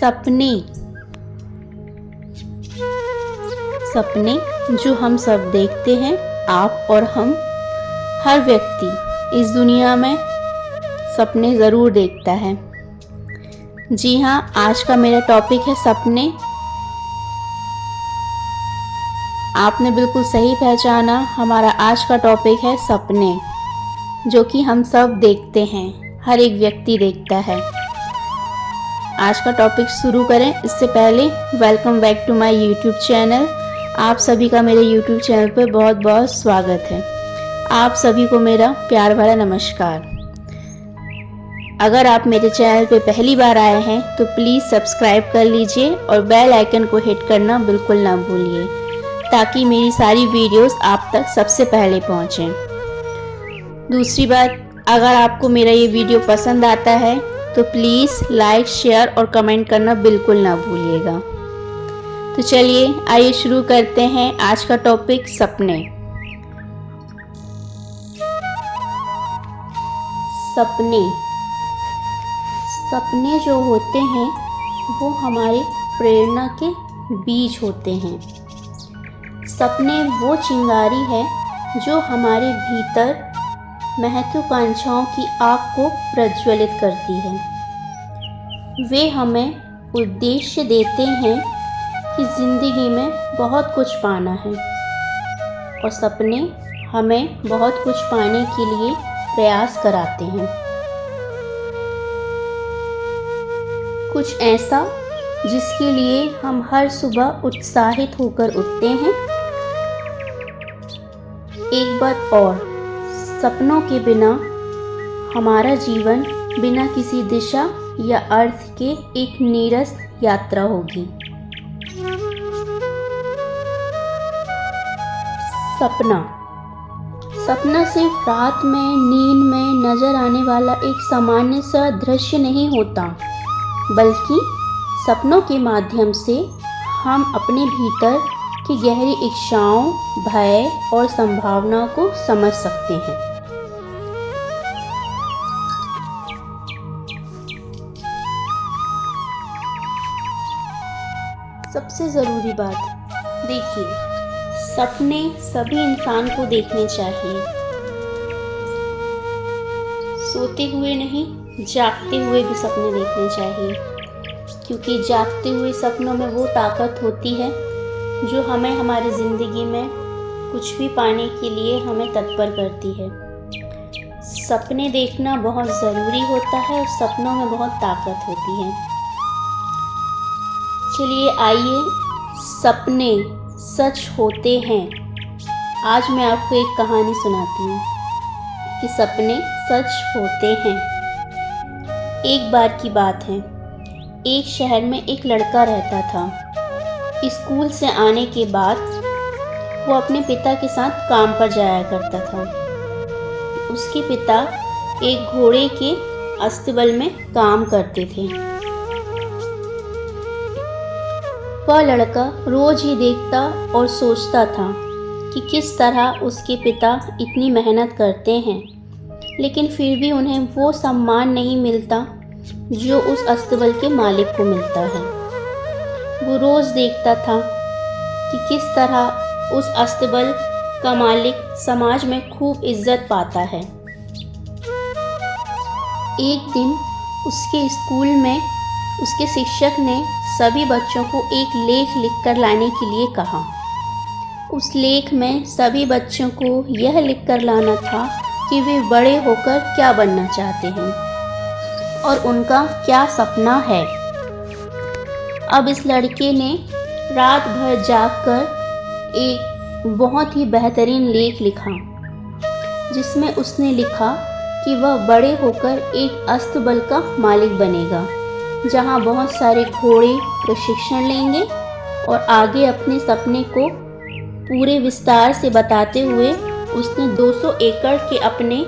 सपने सपने जो हम सब देखते हैं, आप और हम, हर व्यक्ति इस दुनिया में सपने ज़रूर देखता है। जी हाँ, आज का मेरा टॉपिक है सपने। आपने बिल्कुल सही पहचाना, हमारा आज का टॉपिक है सपने, जो कि हम सब देखते हैं, हर एक व्यक्ति देखता है। आज का टॉपिक शुरू करें इससे पहले welcome back to my YouTube channel. आप सभी का मेरे यूट्यूब चैनल पर बहुत बहुत स्वागत है। आप सभी को मेरा प्यार भरा नमस्कार। अगर आप मेरे चैनल पे पहली बार आए हैं तो प्लीज़ सब्सक्राइब कर लीजिए और बेल आइकन को हिट करना बिल्कुल ना भूलिए, ताकि मेरी सारी वीडियोस आप तक सबसे पहले पहुंचें। दूसरी बात, अगर आपको मेरा ये वीडियो पसंद आता है तो प्लीज़ लाइक, शेयर और कमेंट करना बिल्कुल ना भूलिएगा। तो चलिए आइए शुरू करते हैं आज का टॉपिक सपने। सपने जो होते हैं वो हमारे प्रेरणा के बीज होते हैं। सपने वो चिंगारी है जो हमारे भीतर महत्वाकांक्षाओं की आग को प्रज्वलित करती है। वे हमें उद्देश्य देते हैं कि जिंदगी में बहुत कुछ पाना है, और सपने हमें बहुत कुछ पाने के लिए प्रयास कराते हैं। कुछ ऐसा जिसके लिए हम हर सुबह उत्साहित होकर उठते हैं। एक बात और, सपनों के बिना हमारा जीवन बिना किसी दिशा या अर्थ के एक नीरस यात्रा होगी। सपना सिर्फ रात में नींद में नजर आने वाला एक सामान्य सा दृश्य नहीं होता, बल्कि सपनों के माध्यम से हम अपने भीतर की गहरी इच्छाओं, भय और संभावनाओं को समझ सकते हैं। सबसे ज़रूरी बात, देखिए, सपने सभी इंसान को देखने चाहिए। सोते हुए नहीं, जागते हुए भी सपने देखने चाहिए, क्योंकि जागते हुए सपनों में वो ताकत होती है जो हमें हमारी ज़िंदगी में कुछ भी पाने के लिए हमें तत्पर करती है। सपने देखना बहुत ज़रूरी होता है और सपनों में बहुत ताकत होती है। चलिए आइए, सपने सच होते हैं। आज मैं आपको एक कहानी सुनाती हूँ कि सपने सच होते हैं। एक बार की बात है, एक शहर में एक लड़का रहता था। स्कूल से आने के बाद वो अपने पिता के साथ काम पर जाया करता था। उसके पिता एक घोड़े के अस्तबल में काम करते थे। वह लड़का रोज ही देखता और सोचता था कि किस तरह उसके पिता इतनी मेहनत करते हैं, लेकिन फिर भी उन्हें वो सम्मान नहीं मिलता जो उस अस्तबल के मालिक को मिलता है। वो रोज देखता था कि किस तरह उस अस्तबल का मालिक समाज में खूब इज्जत पाता है। एक दिन उसके स्कूल में उसके शिक्षक ने सभी बच्चों को एक लेख लिखकर लाने के लिए कहा। उस लेख में सभी बच्चों को यह लिखकर लाना था कि वे बड़े होकर क्या बनना चाहते हैं और उनका क्या सपना है। अब इस लड़के ने रात भर जागकर एक बहुत ही बेहतरीन लेख लिखा, जिसमें उसने लिखा कि वह बड़े होकर एक अस्तबल का मालिक बनेगा, जहां बहुत सारे घोड़े प्रशिक्षण लेंगे, और आगे अपने सपने को पूरे विस्तार से बताते हुए उसने 200 एकड़ के अपने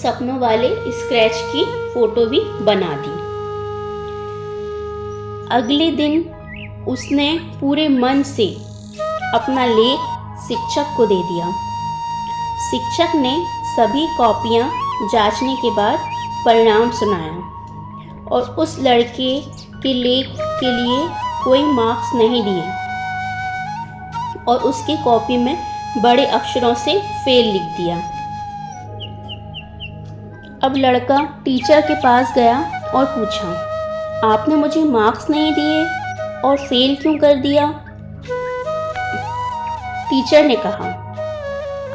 सपनों वाले स्क्रैच की फोटो भी बना दी। अगले दिन उसने पूरे मन से अपना लेख शिक्षक को दे दिया। शिक्षक ने सभी कॉपियां जांचने के बाद परिणाम सुनाया, और उस लड़के कि लेख के लिए कोई मार्क्स नहीं दिए और उसकी कॉपी में बड़े अक्षरों से फेल लिख दिया। अब लड़का टीचर के पास गया और पूछा, आपने मुझे मार्क्स नहीं दिए और फेल क्यों कर दिया? टीचर ने कहा,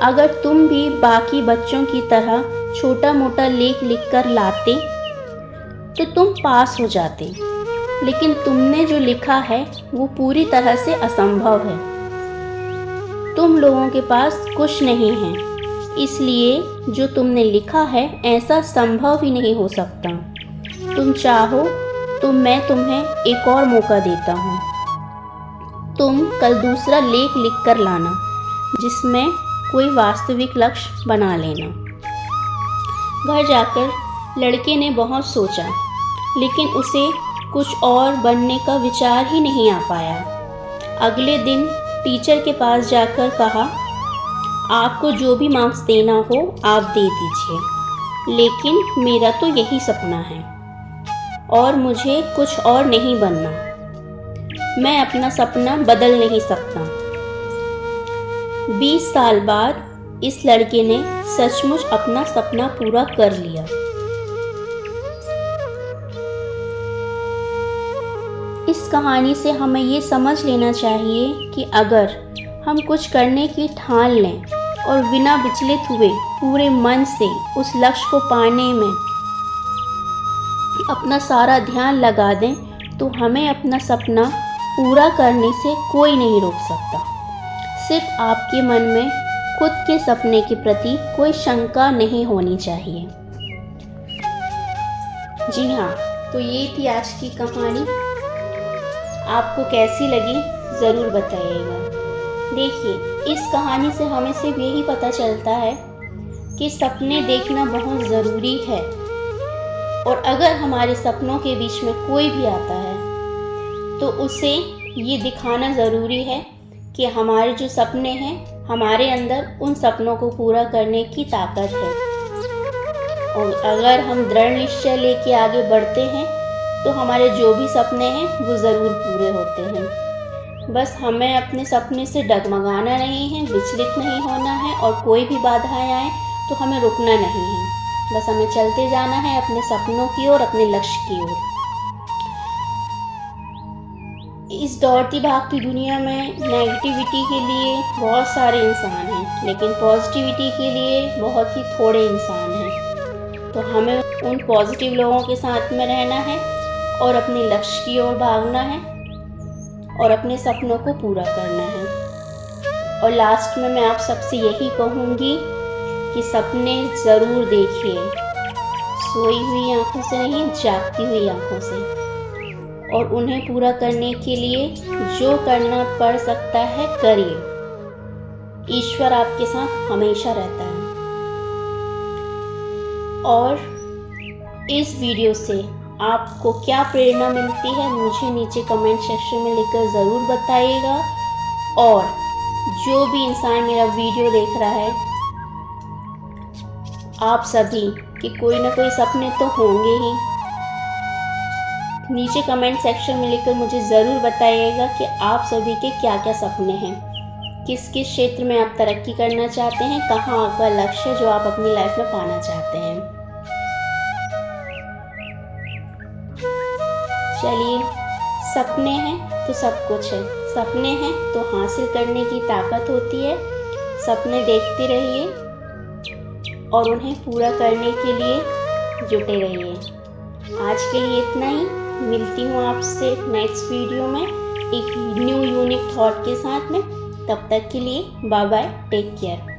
अगर तुम भी बाकी बच्चों की तरह छोटा मोटा लेख लिखकर लाते तो तुम पास हो जाते, लेकिन तुमने जो लिखा है वो पूरी तरह से असंभव है। तुम लोगों के पास कुछ नहीं है, इसलिए जो तुमने लिखा है ऐसा संभव ही नहीं हो सकता। तुम चाहो तो मैं तुम्हें एक और मौका देता हूँ। तुम कल दूसरा लेख लिख कर लाना जिसमें कोई वास्तविक लक्ष्य बना लेना। घर जाकर लड़के ने बहुत सोचा, लेकिन उसे कुछ और बनने का विचार ही नहीं आ पाया। अगले दिन टीचर के पास जाकर कहा, आपको जो भी मार्क्स देना हो आप दे दीजिए, लेकिन मेरा तो यही सपना है और मुझे कुछ और नहीं बनना। मैं अपना सपना बदल नहीं सकता। 20 साल बाद इस लड़के ने सचमुच अपना सपना पूरा कर लिया। इस कहानी से हमें ये समझ लेना चाहिए कि अगर हम कुछ करने की ठान लें और बिना विचलित हुए पूरे मन से उस लक्ष्य को पाने में अपना सारा ध्यान लगा दें तो हमें अपना सपना पूरा करने से कोई नहीं रोक सकता। सिर्फ आपके मन में खुद के सपने के प्रति कोई शंका नहीं होनी चाहिए। जी हाँ, तो ये थी आज की कहानी। आपको कैसी लगी ज़रूर बताइएगा। देखिए, इस कहानी से हमें सिर्फ यही पता चलता है कि सपने देखना बहुत ज़रूरी है, और अगर हमारे सपनों के बीच में कोई भी आता है तो उसे ये दिखाना ज़रूरी है कि हमारे जो सपने हैं, हमारे अंदर उन सपनों को पूरा करने की ताकत है। और अगर हम दृढ़ निश्चय लेके आगे बढ़ते हैं तो हमारे जो भी सपने हैं वो ज़रूर पूरे होते हैं। बस हमें अपने सपने से डगमगाना नहीं है, विचलित नहीं होना है, और कोई भी बाधाएं आए तो हमें रुकना नहीं है। बस हमें चलते जाना है अपने सपनों की ओर, अपने लक्ष्य की ओर। इस दौड़ती भागती दुनिया में नेगेटिविटी के लिए बहुत सारे इंसान हैं, लेकिन पॉजिटिविटी के लिए बहुत ही थोड़े इंसान हैं। तो हमें उन पॉजिटिव लोगों के साथ में रहना है और अपने लक्ष्य की ओर भागना है और अपने सपनों को पूरा करना है। और लास्ट में मैं आप सबसे यही कहूँगी कि सपने ज़रूर देखिए, सोई हुई आँखों से नहीं, जागती हुई आँखों से। और उन्हें पूरा करने के लिए जो करना पड़ सकता है करिए। ईश्वर आपके साथ हमेशा रहता है। और इस वीडियो से आपको क्या प्रेरणा मिलती है मुझे नीचे कमेंट सेक्शन में लिखकर ज़रूर बताइएगा। और जो भी इंसान मेरा वीडियो देख रहा है, आप सभी के कोई ना कोई सपने तो होंगे ही। नीचे कमेंट सेक्शन में लिखकर मुझे ज़रूर बताइएगा कि आप सभी के क्या क्या सपने हैं, किस किस क्षेत्र में आप तरक्की करना चाहते हैं, कहाँ आपका लक्ष्य है जो आप अपनी लाइफ में पाना चाहते हैं। चलिए, सपने हैं तो सब कुछ है, सपने हैं तो हासिल करने की ताकत होती है। सपने देखते रहिए और उन्हें पूरा करने के लिए जुटे रहिए। आज के लिए इतना ही। मिलती हूँ आपसे नेक्स्ट वीडियो में एक न्यू यूनिक थॉट के साथ में। तब तक के लिए बाय बाय, टेक केयर।